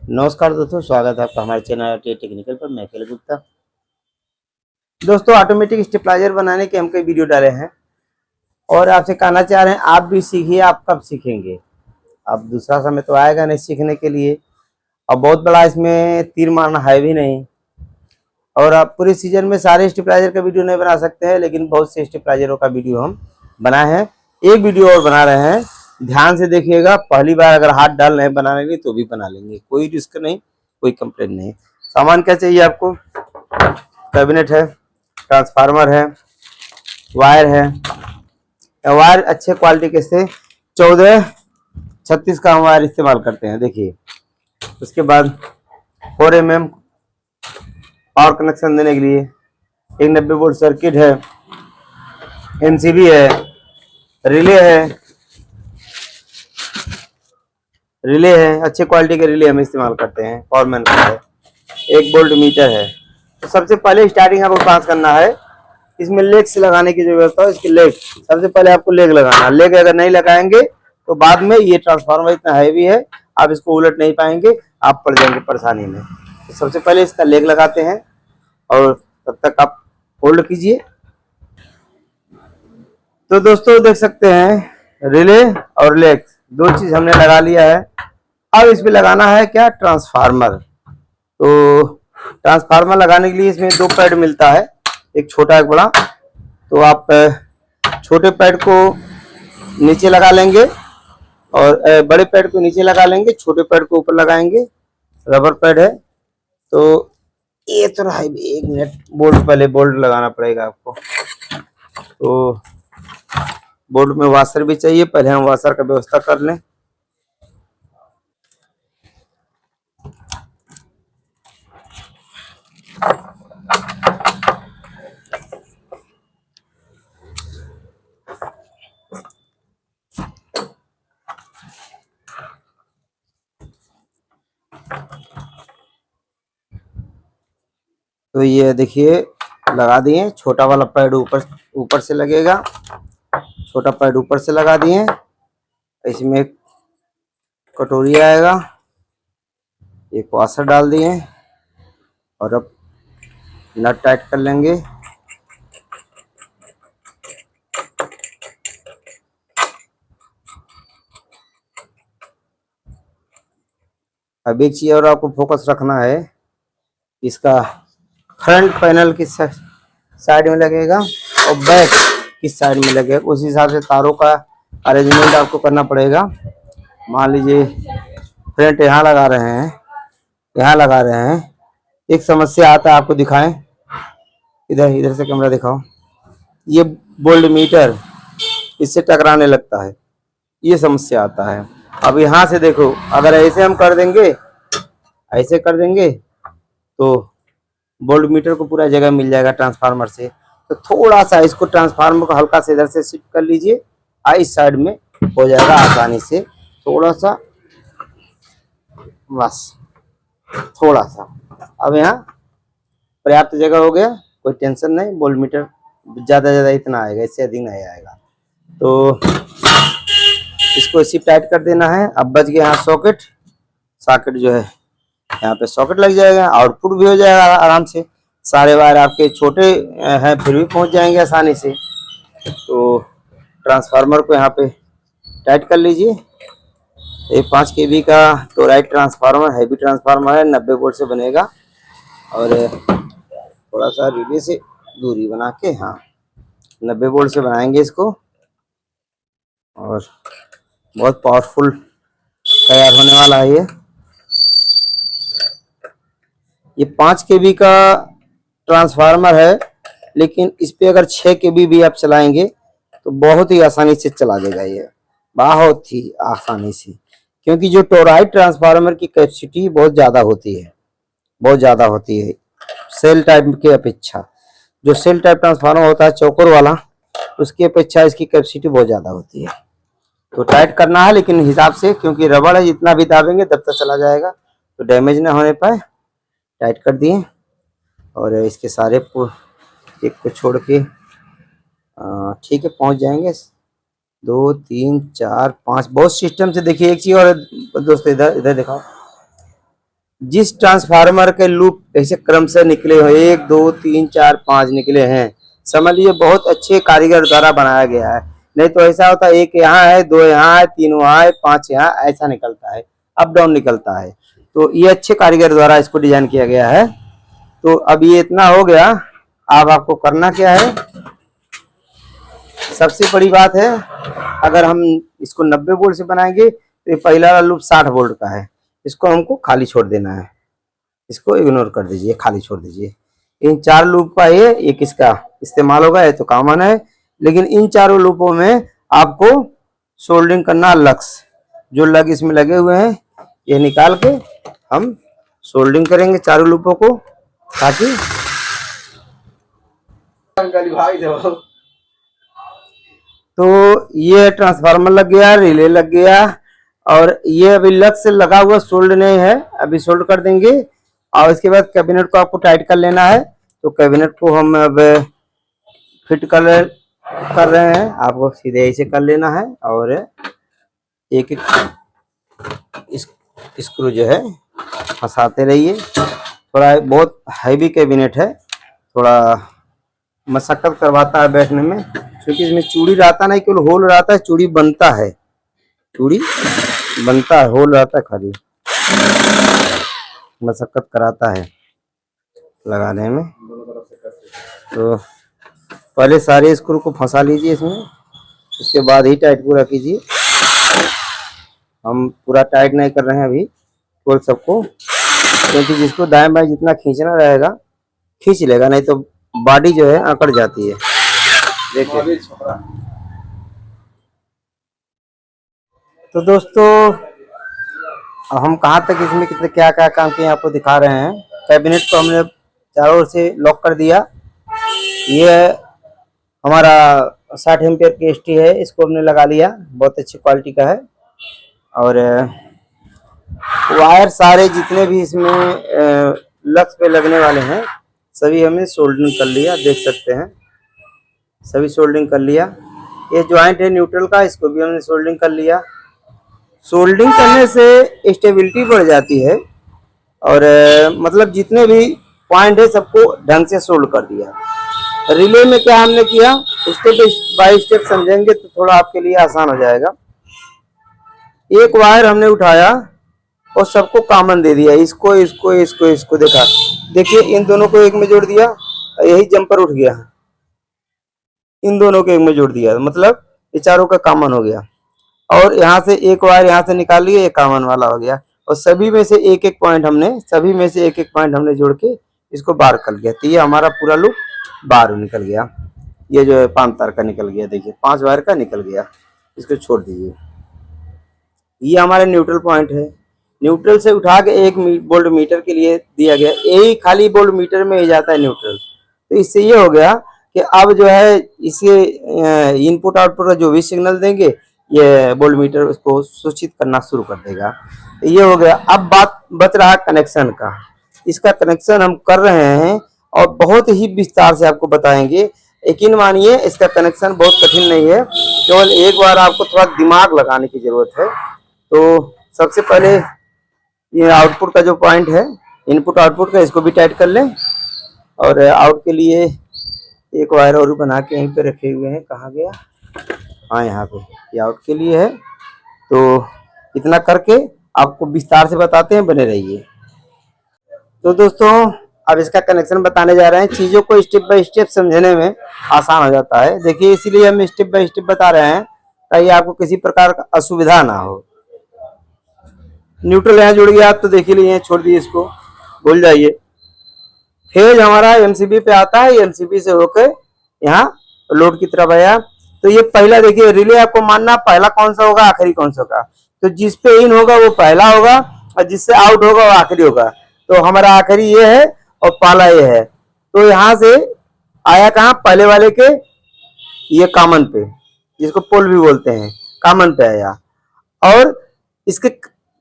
नमस्कार दोस्तों, स्वागत है आपका हमारे चैनल टेक्निकल पर। मैं अखिल गुप्ता। दोस्तों, ऑटोमेटिक स्टेबलाइजर बनाने के हम कई वीडियो डाले हैं और आपसे कहना चाह रहे हैं आप भी सीखिए। आप कब सीखेंगे? अब दूसरा समय तो आएगा नहीं सीखने के लिए। अब बहुत बड़ा इसमें तीर मारना है भी नहीं, और आप पूरे सीजन में सारे स्टेबलाइजर का वीडियो नहीं बना सकते हैं, लेकिन बहुत से स्टेबलाइजरों का वीडियो हम बनाए हैं। एक वीडियो और बना रहे हैं, ध्यान से देखिएगा। पहली बार अगर हाथ डाल रहे हैं बनाने के लिए तो भी बना लेंगे, कोई रिस्क नहीं, कोई कंप्लेन नहीं। सामान क्या चाहिए आपको? कैबिनेट है, ट्रांसफार्मर है, वायर है। वायर अच्छे क्वालिटी के से 1436 का हम वायर इस्तेमाल करते हैं। देखिए, उसके बाद 4 mm पावर कनेक्शन देने के लिए एक 90 वोल्ट सर्किट है, एमसीबी है, रिले है, अच्छे क्वालिटी के रिले हम इस्तेमाल करते हैं, पावरमैन का है। एक वोल्ट मीटर है। तो सबसे पहले स्टार्टिंग आपको पास करना है, इसमें लेग से लगाने की जो व्यवस्था है, इसकी लेग सबसे पहले आपको लेग लगाना। लेग अगर नहीं लगाएंगे तो बाद में ये ट्रांसफार्मर इतना हैवी है, आप इसको उलट नहीं पाएंगे, आप पड़ जाएंगे परेशानी में। तो सबसे पहले इसका लेग लगाते हैं और तब तक आप होल्ड कीजिए। तो दोस्तों देख सकते हैं, रिले और लेग दो चीज हमने लगा लिया है। अब इसमें लगाना है क्या? ट्रांसफार्मर। तो ट्रांसफार्मर लगाने के लिए इसमें 2 पैड मिलता है, एक छोटा एक बड़ा। तो आप छोटे पैड को नीचे लगा लेंगे और बड़े पैड को नीचे लगा लेंगे, छोटे पैड को ऊपर लगाएंगे। रबर पैड है। तो ये तो रहा, 1 मिनट, बोल्ट पहले बोल्ट लगाना पड़ेगा आपको। तो बोल्ट में वाशर भी चाहिए, पहले हम वाशर का व्यवस्था कर लें। तो ये देखिए लगा दिए। छोटा वाला पैड ऊपर से लगेगा, छोटा पैड ऊपर से लगा दिए। इसमें एक कटोरी आएगा, एक वाशर डाल दिए और अब नट टाइट कर लेंगे। अब एक चीज और आपको फोकस रखना है, इसका फ्रंट पैनल किस साइड में लगेगा और बैक किस साइड में लगेगा, उस हिसाब से तारों का अरेंजमेंट आपको करना पड़ेगा। मान लीजिए फ्रंट यहाँ लगा रहे हैं, यहाँ लगा रहे हैं, एक समस्या आता है, आपको दिखाएं। इधर से कैमरा दिखाओ। ये बोल्ट मीटर इससे टकराने लगता है, ये समस्या आता है। अब यहाँ से देखो, अगर ऐसे हम कर देंगे, ऐसे कर देंगे तो वोल्ट मीटर को पूरा जगह मिल जाएगा ट्रांसफार्मर से। तो थोड़ा सा इसको ट्रांसफार्मर को हल्का से इधर से शिफ्ट कर लीजिए, इस साइड में हो जाएगा आसानी से। थोड़ा सा, बस थोड़ा सा। अब यहाँ पर्याप्त जगह हो गया, कोई टेंशन नहीं। वोल्ट मीटर ज्यादा इतना आएगा, इससे अधिक नहीं आएगा। तो इसको इसी टाइट कर देना है। अब बच गया यहाँ सॉकेट जो है, यहाँ पे सॉकेट लग जाएगा, आउटपुट भी हो जाएगा आराम से। सारे वायर आपके छोटे हैं फिर भी पहुंच जाएंगे आसानी से। तो ट्रांसफार्मर को यहाँ पे टाइट कर लीजिए। ये 5 kV का टोराइड ट्रांसफार्मर, हैवी ट्रांसफार्मर है, 90 वोल्ट से बनेगा। और थोड़ा सा रिले से दूरी बना के, हाँ 90 वोल्ट से बनाएंगे इसको, और बहुत पावरफुल तैयार होने वाला है ये 5 kV का ट्रांसफार्मर है, लेकिन इस पे अगर 6 kV भी आप चलाएंगे तो बहुत ही आसानी से चला देगा ये, बहुत ही आसानी से। क्योंकि जो टोराइड ट्रांसफार्मर की कैपेसिटी बहुत ज़्यादा होती है, बहुत ज़्यादा होती है सेल टाइप के अपेक्षा। जो सेल टाइप ट्रांसफार्मर होता है चौकोर वाला, उसकी अपेक्षा इसकी कैपेसिटी बहुत ज़्यादा होती है। तो टाइट करना है लेकिन हिसाब से, क्योंकि रबड़ है, जितना भी दाबेंगे तब तक चला जाएगा, तो डैमेज ना होने पाए। टाइट कर दिए और इसके सारे एक को छोड़ के ठीक है पहुंच जाएंगे। 2 3 4 5 बहुत सिस्टम से। देखिए एक चीज और दोस्तों, इधर दिखाओ, जिस ट्रांसफार्मर के लूप ऐसे क्रम से निकले हो, 1 2 3 4 5 निकले हैं, समझ लीजिए बहुत अच्छे कारीगर द्वारा बनाया गया है। नहीं तो ऐसा होता है एक यहाँ है, 2 यहाँ है, 3 वहाँ है, 5 यहाँ, ऐसा निकलता है, अप डाउन निकलता है। तो ये अच्छे कारीगर द्वारा इसको डिजाइन किया गया है। तो अब ये इतना हो गया। अब आपको करना क्या है, सबसे बड़ी बात है, अगर हम इसको 90 वोल्ट से बनाएंगे तो ये पहला वाला लूप 60 वोल्ट का है, इसको हमको खाली छोड़ देना है, इसको इग्नोर कर दीजिए, खाली छोड़ दीजिए। इन 4 लूप का ये किसका इस्तेमाल होगा, ये तो कॉमन है, लेकिन इन चारों लूपों में आपको सोल्डरिंग करना अलग से, जो लग इसमें लगे हुए हैं ये निकाल के हम सोल्डरिंग करेंगे चारों लूपों को, ताकि तो ये ट्रांसफार्मर लग गया, रिले लग गया, और ये अभी लग से लगा हुआ सोल्ड नहीं है, अभी सोल्ड कर देंगे। और इसके बाद कैबिनेट को आपको टाइट कर लेना है। तो कैबिनेट को हम अब फिट कर रहे हैं, आपको सीधे ऐसे कर लेना है, और एक स्क्रू जो है फंसाते रहिए। थोड़ा बहुत हैवी कैबिनेट है, थोड़ा मशक्कत करवाता है बैठने में, क्योंकि इसमें चूड़ी रहता नहीं, केवल होल रहता है, चूड़ी बनता है, चूड़ी बनता है, होल रहता है, खाली मशक्कत कराता है लगाने में। तो पहले सारे स्क्रू को फंसा लीजिए इसमें, उसके बाद ही टाइट पूरा कीजिए। हम पूरा टाइट नहीं कर रहे हैं अभी केवल सबको, क्योंकि जिसको दाएं बाएं जितना खींचना रहेगा खींच लेगा, नहीं तो बॉडी जो है अकड़ जाती है। देखिए तो दोस्तों, अब हम कहाँ तक इसमें कितने क्या क्या काम किए आपको दिखा रहे हैं। कैबिनेट को हमने चारों ओर से लॉक कर दिया। ये हमारा 60 एम्पियर की एसटी है, इसको हमने लगा लिया, बहुत अच्छी क्वालिटी का है। और वायर सारे जितने भी इसमें लक्स पे लगने वाले हैं सभी हमने सोल्डरिंग कर लिया, देख सकते हैं सभी सोल्डरिंग कर लिया। ये ज्वाइंट है न्यूट्रल का, इसको भी हमने सोल्डरिंग कर लिया। सोल्डरिंग करने से स्टेबिलिटी बढ़ जाती है, और मतलब जितने भी पॉइंट है सबको ढंग से सोल्ड कर दिया। रिले में क्या हमने किया, स्टेप बाय स्टेप समझेंगे तो थोड़ा आपके लिए आसान हो जाएगा। एक वायर हमने उठाया और सबको कॉमन दे दिया, इसको इसको इसको इसको, देखा देखिए इन दोनों को एक में जोड़ दिया, यही जंपर उठ गया, इन दोनों को एक में जोड़ दिया, मतलब ये चारों का कॉमन हो गया। और यहाँ से एक वायर यहाँ से निकाल लिए, ये कॉमन वाला हो गया। और सभी में से एक एक पॉइंट हमने जोड़ के इसको बार कर लिया, तो ये हमारा पूरा लूप बाहर निकल गया। ये जो है 5 तार का निकल गया, देखिए 5 वायर का निकल गया, इसको छोड़ दीजिए। ये हमारे न्यूट्रल पॉइंट है, न्यूट्रल से उठा के 1 वोल्ट मीटर के लिए दिया गया, यही खाली वोल्ट मीटर में ही जाता है न्यूट्रल। तो इससे ये हो गया कि अब जो है इसे इनपुट आउटपुट का जो भी सिग्नल देंगे ये वोल्ट मीटर उसको सूचित करना शुरू कर देगा। तो ये हो गया। अब बात बच रहा कनेक्शन का, इसका कनेक्शन हम कर रहे हैं और बहुत ही विस्तार से आपको बताएंगे। यकीन मानिए इसका कनेक्शन बहुत कठिन नहीं है, केवल एक बार आपको थोड़ा दिमाग लगाने की जरूरत है। तो सबसे पहले ये आउटपुट का जो पॉइंट है, इनपुट आउटपुट का, इसको भी टाइट कर लें। और आउट के लिए एक वायर और बना के यहीं पे रखे हुए हैं, कहाँ गया, हाँ यहाँ पे, ये आउट के लिए है। तो इतना करके आपको विस्तार से बताते हैं, बने रहिए। तो दोस्तों अब इसका कनेक्शन बताने जा रहे हैं। चीज़ों को स्टेप बाय स्टेप समझने में आसान हो जाता है, देखिए इसीलिए हम स्टेप बाय स्टेप बता रहे हैं ताकि आपको किसी प्रकार का असुविधा ना हो। न्यूट्रल यहाँ जुड़ गया तो देखिए यहाँ छोड़ दिए, इसको भूल जाइए। फेज हमारा एमसीबी पे आता है, एमसीबी से होकर यहाँ लोड की तरफ आया। तो ये पहला देखिए रिले आपको मानना पहला कौन सा होगा, आखिरी कौन सा होगा। तो जिस पे इन होगा वो पहला होगा और जिससे आउट होगा वो आखिरी होगा। तो हमारा आखिरी ये है और पहला ये है। तो यहाँ से आया कहाँ, पहले वाले के ये कॉमन पे, जिसको पोल भी बोलते हैं, कॉमन पे आया। और इसके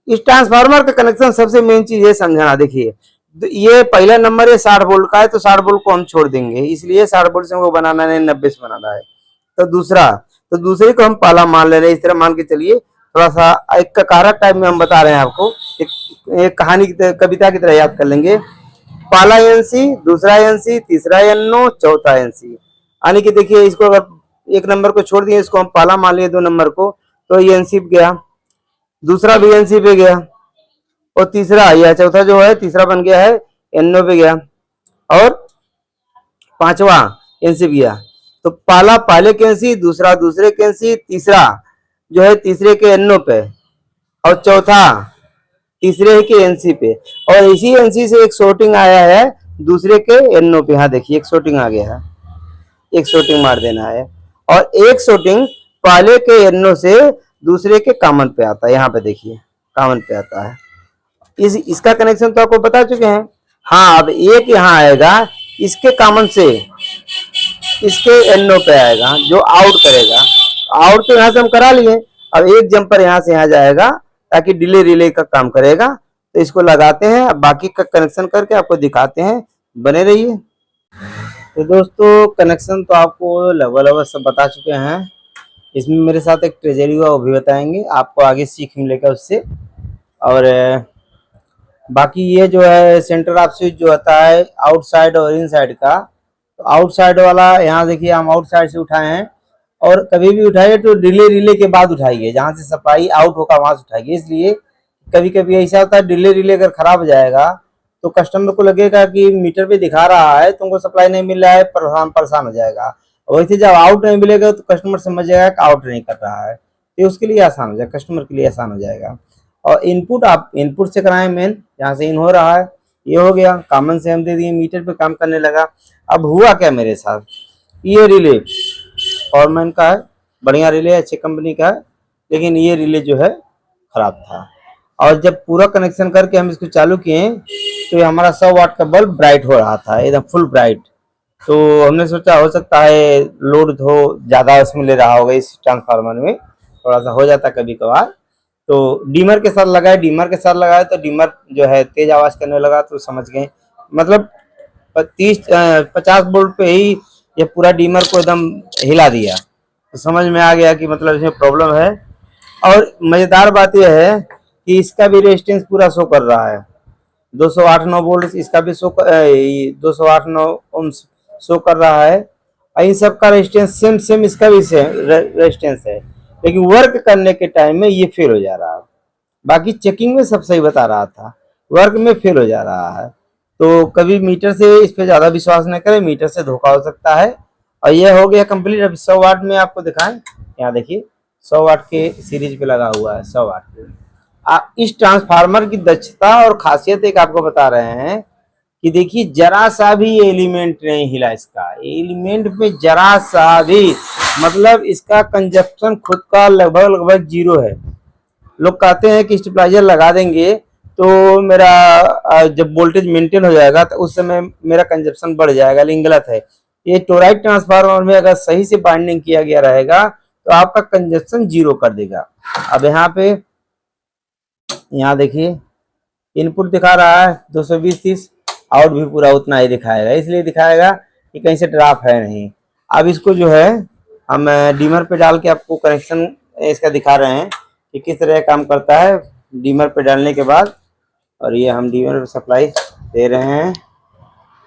इस ट्रांसफार्मर का कनेक्शन सबसे मेन चीज है समझना। देखिए ये पहला नंबर है 60 वोल्ट का है, तो 60 वोल्ट को हम छोड़ देंगे, इसलिए 60 वोल्ट से हमको बनाना नहीं 90 से बनाना है। तो दूसरे को हम पहला मान ले रहे हैं, इस तरह मान के चलिए। थोड़ा सा एक कारक टाइप में हम बता रहे हैं आपको, एक कहानी की कविता की तरह याद कर लेंगे। पहला एनसी, दूसरा एनसी, तीसरा एनओ, चौथा एनसी। यानी कि देखिए इसको अगर एक नंबर को छोड़ दिए, इसको हम पहला मान लिए 2 नंबर को, तो ये एनसी पे गया, दूसरा भी एनसी पे गया, और तीसरा या चौथा जो है तीसरा बन गया है एनओ पे गया, और पांचवा एनसी गया। तो पहला पहले के एनसी, दूसरा दूसरे के एनसी, तीसरा जो है तीसरे के एनओ पे, और चौथा तीसरे के एनसी पे। और इसी एनसी से एक शॉर्टिंग आया है दूसरे के एनओ पे। यहाँ देखिए एक शॉर्टिंग आ गया है, एक शॉर्टिंग मार देना है, और एक शॉर्टिंग पहले के एनओ से दूसरे के कॉमन पे आता है। यहाँ पे देखिए कॉमन पे आता है। इसका कनेक्शन तो आपको बता चुके हैं। हाँ, अब एक यहाँ आएगा इसके कॉमन से इसके एनओ पे आएगा जो आउट करेगा। आउट तो यहाँ से हम करा लिए, अब एक जंपर यहाँ से यहाँ जाएगा ताकि डिले रिले का काम करेगा। तो इसको लगाते हैं, अब बाकी का कनेक्शन करके आपको दिखाते हैं, बने रहिए। तो दोस्तों कनेक्शन तो आपको लगभग सब बता चुके हैं। इसमें मेरे साथ एक ट्रेजरी हुआ, वो भी बताएंगे आपको, आगे सीख मिलेगा उससे। और बाकी ये जो है सेंटर ऑफ स्विच जो होता है आउटसाइड और इनसाइड का, तो आउटसाइड वाला यहाँ देखिए हम आउटसाइड से उठाए हैं, और कभी भी उठाइए तो डिले रिले के बाद उठाइए, जहाँ से सप्लाई आउट होगा वहां से उठाइए। इसलिए कभी कभी ऐसा होता है डिले रिले अगर खराब हो जाएगा तो कस्टमर को लगेगा कि मीटर पे दिखा रहा है तुमको सप्लाई नहीं मिल रहा है, परेशान हो जाएगा। वैसे जब आउट नहीं मिलेगा तो कस्टमर समझ जाएगा कि आउट नहीं कर रहा है, तो उसके लिए आसान हो जाएगा, कस्टमर के लिए आसान हो जाएगा। और इनपुट आप इनपुट से कराएं, मेन जहाँ से इन हो रहा है ये हो गया, कॉमन से हम दे दिए, मीटर पे काम करने लगा। अब हुआ क्या मेरे साथ, ये रिले फॉरमैन का है, बढ़िया रिले, अच्छी कंपनी का है, लेकिन ये रिले जो है खराब था। और जब पूरा कनेक्शन करके हम इसको चालू किए तो ये हमारा 100 वाट का बल्ब ब्राइट हो रहा था, एकदम फुल ब्राइट। तो हमने सोचा हो सकता है लोड हो ज़्यादा उसमें ले रहा होगा, इस ट्रांसफार्मर में थोड़ा सा हो जाता कभी कभार। तो डीमर के साथ लगाए, डीमर के साथ लगाए तो डीमर जो है तेज आवाज़ करने लगा, तो समझ गए मतलब 50 वोल्ट पे ही ये पूरा डीमर को एकदम हिला दिया। तो समझ में आ गया कि मतलब इसमें प्रॉब्लम है। और मज़ेदार बात यह है कि इसका भी रेजिस्टेंस पूरा शो कर रहा है, 208.9 वोल्ट इसका भी 208.9 ओम शो कर रहा है। इन सब का रेजिस्टेंस सेम इसका भी सेम रेजिस्टेंस है, लेकिन वर्क करने के टाइम में ये फेल हो जा रहा है। बाकी चेकिंग में सब सही बता रहा था, वर्क में फेल हो जा रहा है। तो कभी मीटर से इस पे ज़्यादा विश्वास न करें, मीटर से धोखा हो सकता है। और ये हो गया कंप्लीट। अब 100 वाट में आपको दिखाएं, यहाँ देखिए 100 वाट के सीरीज पे लगा हुआ है, 100 वाट पे। इस ट्रांसफार्मर की दक्षता और खासियत एक आपको बता रहे हैं कि देखिए जरा सा भी ये एलिमेंट नहीं हिला, इसका एलिमेंट में जरा सा भी, मतलब इसका कंजप्शन खुद का लगभग 0 है। लोग कहते हैं कि स्टेबलाइजर लगा देंगे तो मेरा जब वोल्टेज मेंटेन हो जाएगा तो उस समय मेरा कंजप्शन बढ़ जाएगा, लेकिन गलत है। ये टोराइड ट्रांसफार्मर में अगर सही से बाइंडिंग किया गया रहेगा तो आपका कंजप्शन 0 कर देगा। अब यहाँ देखिए इनपुट दिखा रहा है 220-30, आउट भी पूरा उतना ही दिखाएगा, इसलिए दिखाएगा कि कहीं से ड्रॉप है नहीं। अब इसको जो है हम डीमर पे डाल के आपको कनेक्शन इसका दिखा रहे हैं कि किस तरह काम करता है डीमर पे डालने के बाद। और ये हम डीमर पे सप्लाई दे रहे हैं,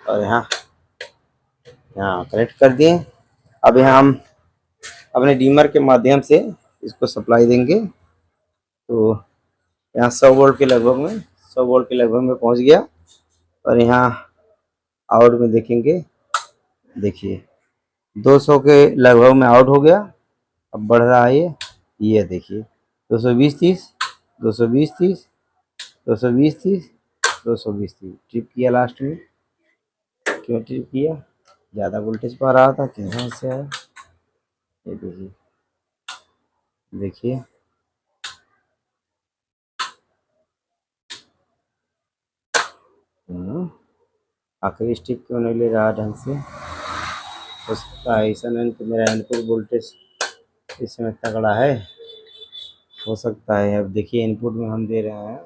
और यहाँ कनेक्ट कर दिए। अब यहाँ हम अपने डीमर के माध्यम से इसको सप्लाई देंगे। तो यहाँ 100 वोल्ट के लगभग में पहुँच गया। और यहाँ आउट में देखेंगे, देखिए 200 के लगभग में आउट हो गया। अब बढ़ रहा है ये देखिए 220-30, 220-30, 220-30, 220-30 ट्रिप किया लास्ट में। क्यों ट्रिप किया, ज़्यादा वोल्टेज पा रहा था, कहाँ से आया ये देखिए आखिरी स्टिक क्यों नहीं ले रहा ढंग से। उसका ऐसा नहीं कि मेरा इनपुट वोल्टेज इसमें तगड़ा है, हो सकता है। अब देखिए इनपुट में हम दे रहे हैं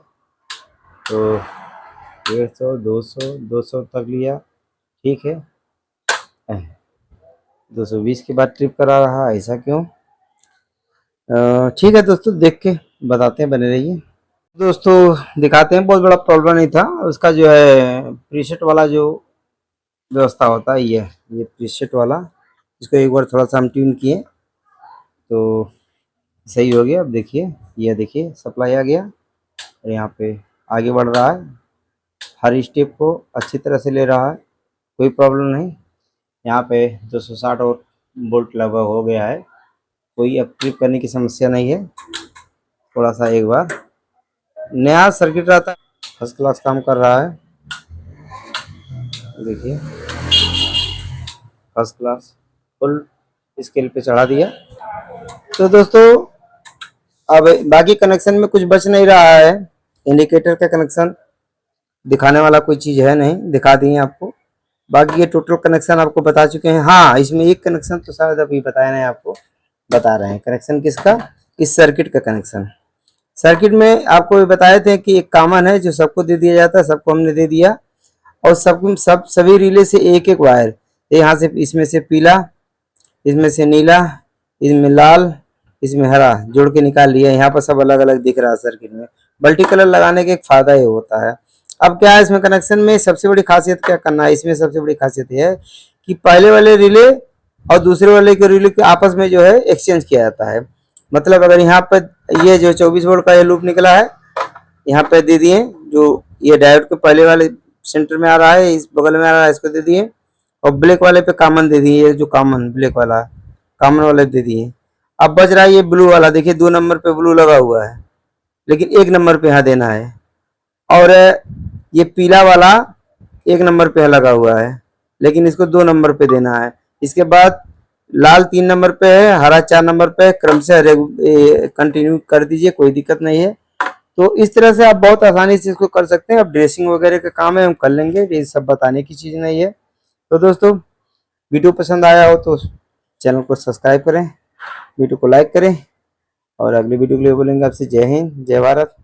तो 150, 200 तक लिया, ठीक है। 220 के बाद ट्रिप करा रहा, ऐसा क्यों? ठीक है दोस्तों, देख के बताते हैं, बने रहिए दोस्तों। दिखाते हैं, बहुत बड़ा प्रॉब्लम नहीं था उसका, जो है प्रीसेट वाला जो व्यवस्था होता है, ये प्रीसेट वाला, इसको एक बार थोड़ा सा हम ट्यून किए तो सही हो गया। अब देखिए, ये देखिए सप्लाई आ गया और यहाँ पे आगे बढ़ रहा है, हर स्टेप को अच्छी तरह से ले रहा है, कोई प्रॉब्लम नहीं। यहाँ पे 260 और बोल्ट लगभग हो गया है, कोई अब ट्रिप करने की समस्या नहीं है। थोड़ा सा एक बार नया सर्किट रहता है, फर्स्ट क्लास काम कर रहा है, देखिए फर्स्ट क्लास, फुल स्केल पे चढ़ा दिया। तो दोस्तों अब बाकी कनेक्शन में कुछ बच नहीं रहा है, इंडिकेटर का कनेक्शन दिखाने वाला कोई चीज़ है नहीं, दिखा दिए आपको। बाकी ये टोटल कनेक्शन आपको बता चुके हैं। हाँ, इसमें एक कनेक्शन तो शायद अभी बताया नहीं आपको, बता रहे हैं। कनेक्शन किसका? इस सर्किट का कनेक्शन। सर्किट में आपको बताए थे कि एक कॉमन है जो सबको दे दिया जाता है, सबको हमने दे दिया, और सभी रिले से एक एक वायर, यहाँ से इसमें से पीला, इसमें से नीला, इसमें लाल, इसमें हरा जोड़ के निकाल लिया। यहाँ पर सब अलग अलग दिख रहा है सर्किट में। मल्टी कलर लगाने का एक फायदा ये होता है। अब क्या है इसमें कनेक्शन में सबसे बड़ी खासियत क्या करना है, इसमें सबसे बड़ी खासियत यह है कि पहले वाले रिले और दूसरे वाले के रिले के आपस में जो है एक्सचेंज किया जाता है। मतलब अगर यहाँ पर ये जो 24 वोल्ट का ये लूप निकला है, यहाँ पे दे दिए, जो ये डायोड के पहले वाले सेंटर में आ रहा है, इस बगल में आ रहा है, इसको दे दिए, और ब्लैक वाले पे कॉमन दे दिए, जो कॉमन ब्लैक वाला कॉमन वाले दे दिए। अब बच रहा है ये ब्लू वाला, देखिए 2 नंबर पे ब्लू लगा हुआ है, लेकिन 1 नंबर पे यहाँ देना है, और ये पीला वाला 1 नंबर पे लगा हुआ है, लेकिन इसको 2 नंबर पे देना है। इसके बाद लाल 3 नंबर पे है, हरा 4 नंबर पे, क्रमशः कंटिन्यू कर दीजिए, कोई दिक्कत नहीं है। तो इस तरह से आप बहुत आसानी से इसको कर सकते हैं। अब ड्रेसिंग वगैरह का काम है, हम कर लेंगे, ये सब बताने की चीज़ नहीं है। तो दोस्तों वीडियो पसंद आया हो तो चैनल को सब्सक्राइब करें, वीडियो को लाइक करें, और अगले वीडियो के लिए बोलेंगे आपसे जय हिंद, जय भारत।